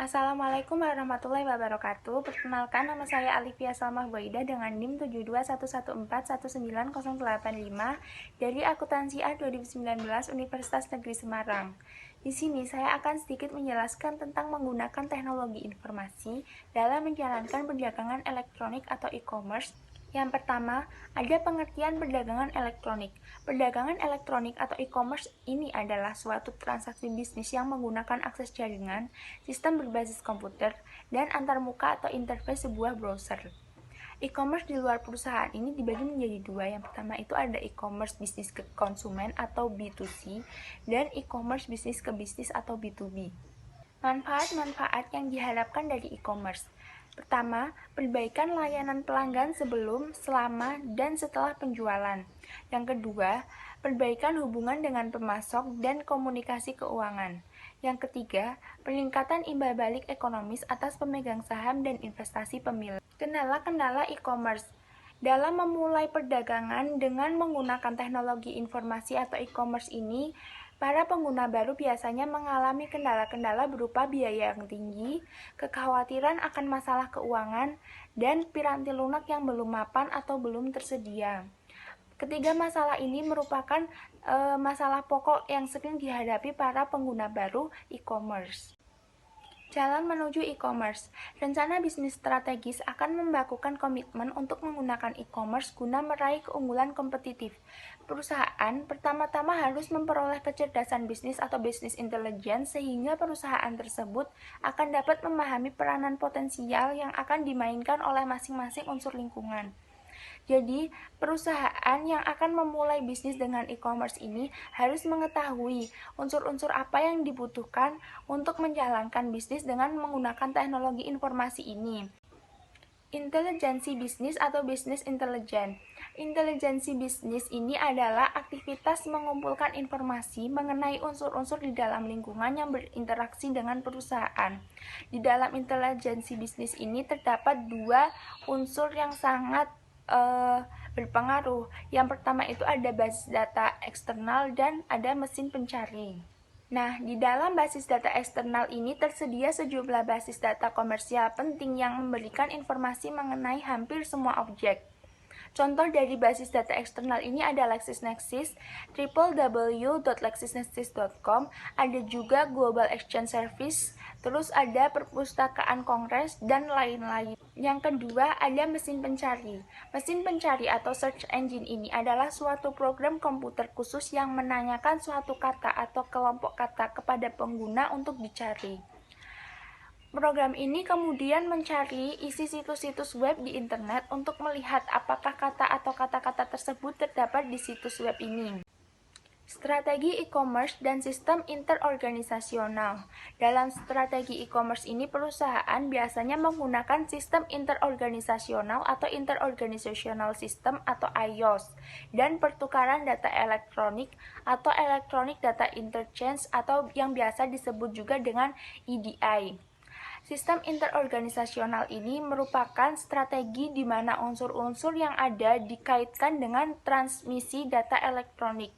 Assalamualaikum warahmatullahi wabarakatuh. Perkenalkan, nama saya Alifia Salmah Boida dengan NIM 7211419085 dari Akuntansi A 2019 Universitas Negeri Semarang. Di sini saya akan sedikit menjelaskan tentang menggunakan teknologi informasi dalam menjalankan perdagangan elektronik atau e-commerce. Yang pertama, ada pengertian perdagangan elektronik. Perdagangan elektronik atau e-commerce ini adalah suatu transaksi bisnis yang menggunakan akses jaringan, sistem berbasis komputer, dan antarmuka atau interface sebuah browser. E-commerce di luar perusahaan ini dibagi menjadi dua. Yang pertama itu ada e-commerce bisnis ke konsumen atau B2C, dan e-commerce bisnis ke bisnis atau B2B. Manfaat-manfaat yang diharapkan dari e-commerce. Pertama, perbaikan layanan pelanggan sebelum, selama, dan setelah penjualan. Yang kedua, perbaikan hubungan dengan pemasok dan komunikasi keuangan. Yang ketiga, peningkatan imbal balik ekonomis atas pemegang saham dan investasi pemilik. Kendala-kendala e-commerce. Dalam memulai perdagangan dengan menggunakan teknologi informasi atau e-commerce ini, para pengguna baru biasanya mengalami kendala-kendala berupa biaya yang tinggi, kekhawatiran akan masalah keuangan, dan piranti lunak yang belum mapan atau belum tersedia. Ketiga masalah ini merupakan masalah pokok yang sering dihadapi para pengguna baru e-commerce. Jalan menuju e-commerce. Rencana bisnis strategis akan membakukan komitmen untuk menggunakan e-commerce guna meraih keunggulan kompetitif. Perusahaan pertama-tama harus memperoleh kecerdasan bisnis atau business intelligence sehingga perusahaan tersebut akan dapat memahami peranan potensial yang akan dimainkan oleh masing-masing unsur lingkungan. Jadi, perusahaan yang akan memulai bisnis dengan e-commerce ini harus mengetahui unsur-unsur apa yang dibutuhkan untuk menjalankan bisnis dengan menggunakan teknologi informasi ini. Intelijensi bisnis atau business intelligence. Intelijensi bisnis ini adalah aktivitas mengumpulkan informasi mengenai unsur-unsur di dalam lingkungan yang berinteraksi dengan perusahaan. Di dalam intelijensi bisnis ini terdapat dua unsur yang sangat berpengaruh. Yang pertama itu ada basis data eksternal dan ada mesin pencari. Nah, di dalam basis data eksternal ini tersedia sejumlah basis data komersial penting yang memberikan informasi mengenai hampir semua objek. Contoh dari basis data eksternal ini ada LexisNexis, www.lexisnexis.com, ada juga Global Exchange Service, terus ada Perpustakaan Kongres, dan lain-lain. Yang kedua, ada mesin pencari. Mesin pencari atau search engine ini adalah suatu program komputer khusus yang menanyakan suatu kata atau kelompok kata kepada pengguna untuk dicari. Program ini kemudian mencari isi situs-situs web di internet untuk melihat apakah kata atau kata-kata tersebut terdapat di situs web ini. Strategi e-commerce dan sistem interorganisasional. Dalam strategi e-commerce ini, perusahaan biasanya menggunakan sistem interorganisasional atau interorganizational system atau IOS dan pertukaran data elektronik atau electronic data interchange atau yang biasa disebut juga dengan EDI. Sistem interorganisasional ini merupakan strategi di mana unsur-unsur yang ada dikaitkan dengan transmisi data elektronik.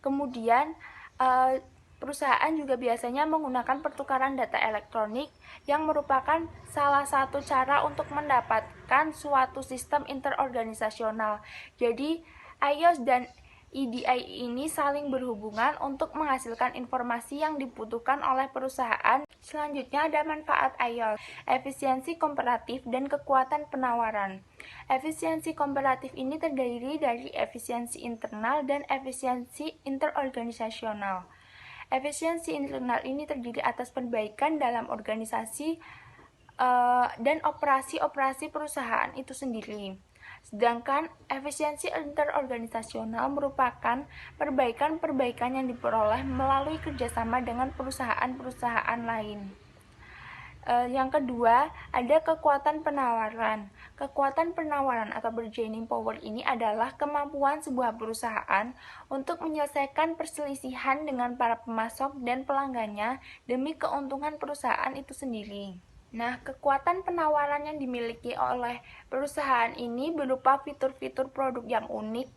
Kemudian, perusahaan juga biasanya menggunakan pertukaran data elektronik yang merupakan salah satu cara untuk mendapatkan suatu sistem interorganisasional. Jadi, IOS dan EDI ini saling berhubungan untuk menghasilkan informasi yang dibutuhkan oleh perusahaan. Selanjutnya ada manfaat IOS, efisiensi komparatif dan kekuatan penawaran. Efisiensi komparatif ini terdiri dari efisiensi internal dan efisiensi interorganisasional. Efisiensi internal ini terdiri atas perbaikan dalam organisasi dan operasi-operasi perusahaan itu sendiri. Sedangkan efisiensi interorganisasional merupakan perbaikan-perbaikan yang diperoleh melalui kerjasama dengan perusahaan-perusahaan lain. Yang kedua, ada kekuatan penawaran. Kekuatan penawaran atau bargaining power ini adalah kemampuan sebuah perusahaan untuk menyelesaikan perselisihan dengan para pemasok dan pelanggannya demi keuntungan perusahaan itu sendiri. Nah, kekuatan penawaran yang dimiliki oleh perusahaan ini berupa fitur-fitur produk yang unik,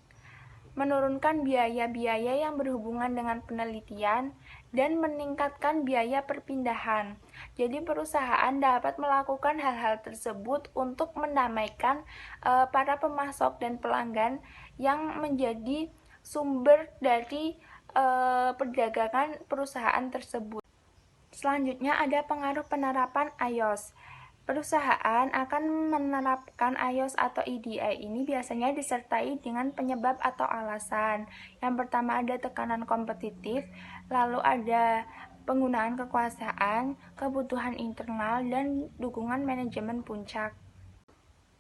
menurunkan biaya-biaya yang berhubungan dengan penelitian, dan meningkatkan biaya perpindahan. Jadi perusahaan dapat melakukan hal-hal tersebut untuk mendamaikan para pemasok dan pelanggan yang menjadi sumber dari perdagangan perusahaan tersebut. Selanjutnya ada pengaruh penerapan iOS. Perusahaan akan menerapkan iOS atau EDI ini biasanya disertai dengan penyebab atau alasan. Yang pertama ada tekanan kompetitif, lalu ada penggunaan kekuasaan, kebutuhan internal, dan dukungan manajemen puncak.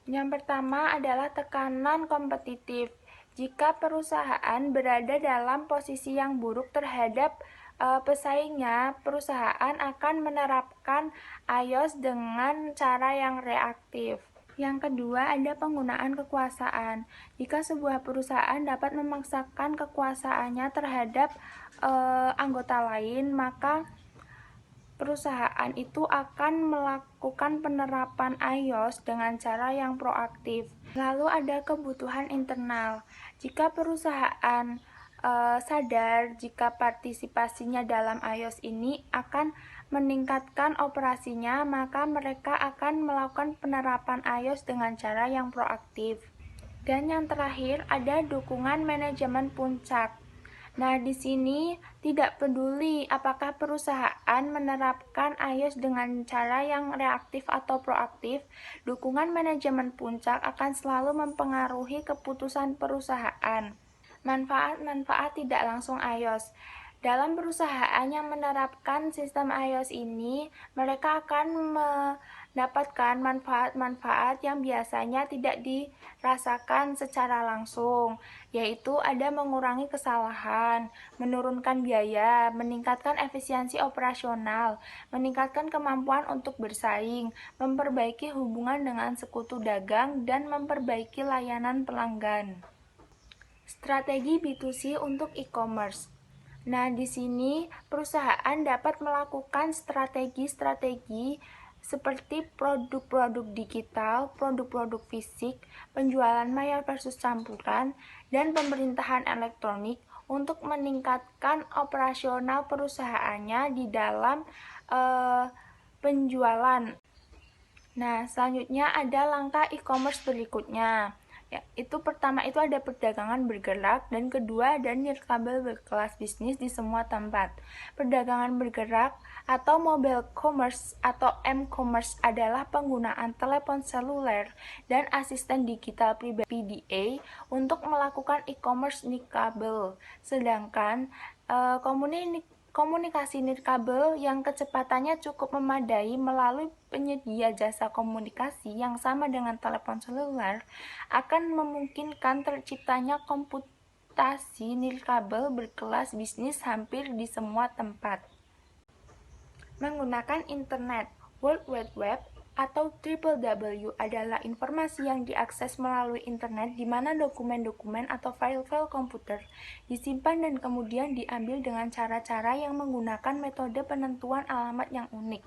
Yang pertama adalah tekanan kompetitif. Jika perusahaan berada dalam posisi yang buruk terhadap pesaingnya, perusahaan akan menerapkan iOS dengan cara yang reaktif. Yang kedua, ada penggunaan kekuasaan. Jika sebuah perusahaan dapat memaksakan kekuasaannya terhadap anggota lain, maka perusahaan itu akan melakukan penerapan iOS dengan cara yang proaktif. Lalu ada kebutuhan internal. Jika perusahaan sadar jika partisipasinya dalam iOS ini akan meningkatkan operasinya, maka mereka akan melakukan penerapan iOS dengan cara yang proaktif. Dan yang terakhir ada dukungan manajemen puncak. Nah, di sini tidak peduli apakah perusahaan menerapkan iOS dengan cara yang reaktif atau proaktif, dukungan manajemen puncak akan selalu mempengaruhi keputusan perusahaan. Manfaat-manfaat tidak langsung iOS. Dalam perusahaan yang menerapkan sistem iOS ini, mereka akan mendapatkan manfaat-manfaat yang biasanya tidak dirasakan secara langsung, yaitu ada mengurangi kesalahan, menurunkan biaya, meningkatkan efisiensi operasional, meningkatkan kemampuan untuk bersaing, memperbaiki hubungan dengan sekutu dagang, dan memperbaiki layanan pelanggan. Strategi B2C untuk e-commerce. Nah, di sini perusahaan dapat melakukan strategi-strategi seperti produk-produk digital, produk-produk fisik, penjualan maya versus campuran, dan pemerintahan elektronik untuk meningkatkan operasional perusahaannya di dalam penjualan. Nah, selanjutnya ada langkah e-commerce berikutnya. Ya, itu pertama itu ada perdagangan bergerak, dan kedua ada nirkabel berkelas bisnis di semua tempat. Perdagangan bergerak atau mobile commerce atau m-commerce adalah penggunaan telepon seluler dan asisten digital pribadi PDA untuk melakukan e-commerce nirkabel. Sedangkan komunikasi nirkabel yang kecepatannya cukup memadai melalui penyedia jasa komunikasi yang sama dengan telepon seluler akan memungkinkan terciptanya komputasi nirkabel berkelas bisnis hampir di semua tempat. Menggunakan internet, World Wide Web atau www adalah informasi yang diakses melalui internet di mana dokumen-dokumen atau file-file komputer disimpan dan kemudian diambil dengan cara-cara yang menggunakan metode penentuan alamat yang unik.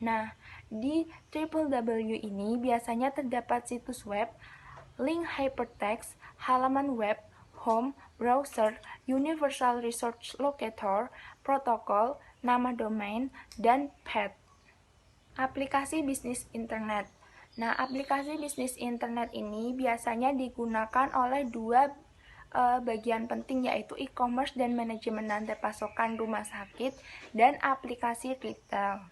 Nah, di www ini biasanya terdapat situs web, link hypertext, halaman web, home, browser, universal resource locator, protokol, nama domain, dan path. Aplikasi bisnis internet. Nah, aplikasi bisnis internet ini biasanya digunakan oleh dua bagian penting, yaitu e-commerce dan manajemen rantai pasokan rumah sakit dan aplikasi retail.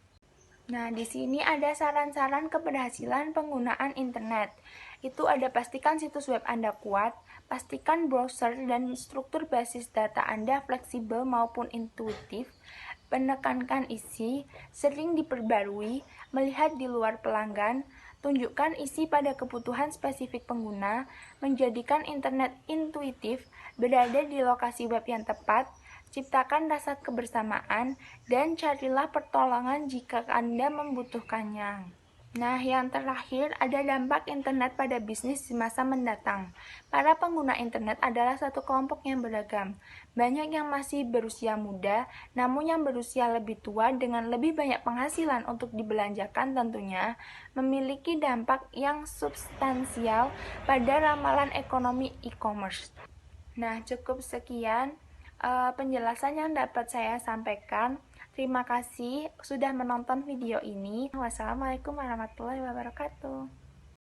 Nah, di sini ada saran-saran keberhasilan penggunaan internet. Itu ada pastikan situs web Anda kuat, pastikan browser dan struktur basis data Anda fleksibel maupun intuitif, menekankan isi, sering diperbarui, melihat di luar pelanggan, tunjukkan isi pada kebutuhan spesifik pengguna, menjadikan internet intuitif, berada di lokasi web yang tepat, ciptakan rasa kebersamaan, dan carilah pertolongan jika Anda membutuhkannya. Nah, yang terakhir ada dampak internet pada bisnis di masa mendatang. Para pengguna internet adalah satu kelompok yang beragam. Banyak yang masih berusia muda, namun yang berusia lebih tua dengan lebih banyak penghasilan untuk dibelanjakan tentunya memiliki dampak yang substansial pada ramalan ekonomi e-commerce. Nah, cukup sekian penjelasan yang dapat saya sampaikan. Terima kasih sudah menonton video ini. Wassalamualaikum warahmatullahi wabarakatuh.